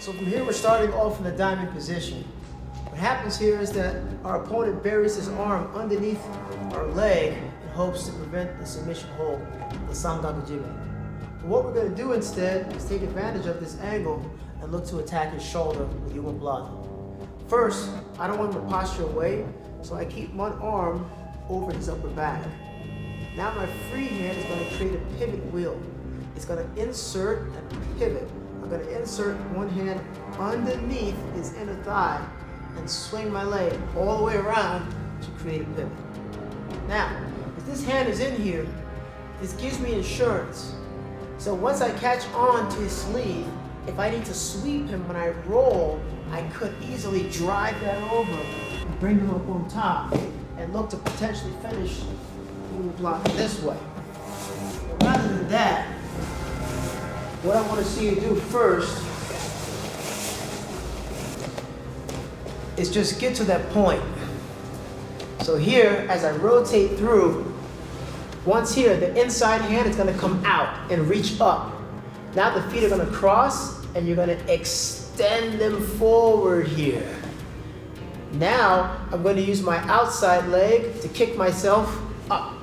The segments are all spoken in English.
So from here, we're starting off in the diamond position. What happens here is that our opponent buries his arm underneath our leg in hopes to prevent the submission hold, the Sankaku Garami. But what we're going to do instead is take advantage of this angle and look to attack his shoulder with Omoplata. First, I don't want him to posture away, so I keep one arm over his upper back. Now my free hand is going to create a pivot wheel. It's going to insert and pivot. I'm going to insert one hand underneath his inner thigh and swing my leg all the way around to create a pivot. Now, if this hand is in here, this gives me insurance. So once I catch on to his sleeve, if I need to sweep him when I roll, I could easily drive that over and bring him up on top and look to potentially finish the block this way. But rather than that, what I want to see you do first is just get to that point. So here, as I rotate through, once here, the inside hand is going to come out and reach up. Now the feet are going to cross and you're going to extend them forward here. Now I'm going to use my outside leg to kick myself up.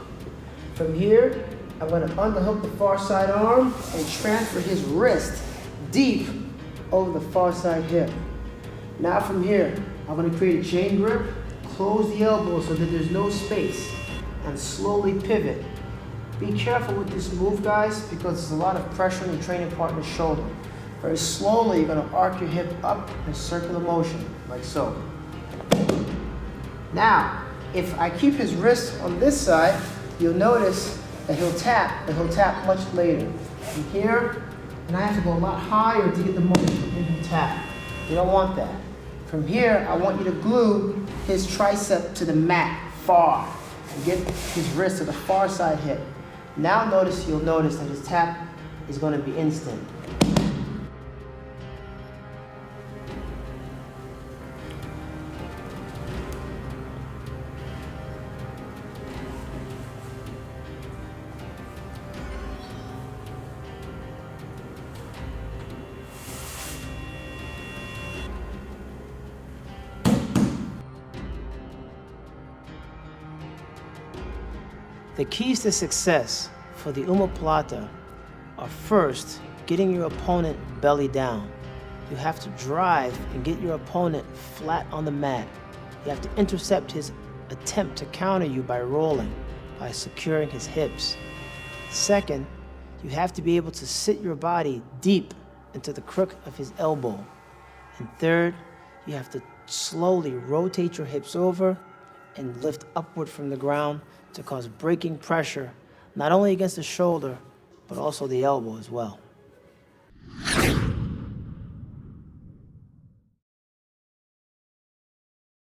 From here, I'm going to underhook the far side arm and transfer his wrist deep over the far side hip. Now from here, I'm going to create a chain grip, close the elbow so that there's no space, and slowly pivot. Be careful with this move, guys, because there's a lot of pressure on your training partner's shoulder. Very slowly, you're going to arc your hip up in circular motion, like so. Now, if I keep his wrist on this side, you'll notice that he'll tap, but he'll tap much later. From here, and I have to go a lot higher to get the motion, and he'll tap. You don't want that. From here, I want you to glue his tricep to the mat far and get his wrist to the far side hip. Now you'll notice that his tap is going to be instant. The keys to success for the Omoplata are first, getting your opponent belly down. You have to drive and get your opponent flat on the mat. You have to intercept his attempt to counter you by rolling, by securing his hips. Second, you have to be able to sit your body deep into the crook of his elbow. And third, you have to slowly rotate your hips over and lift upward from the ground to cause braking pressure, not only against the shoulder, but also the elbow as well.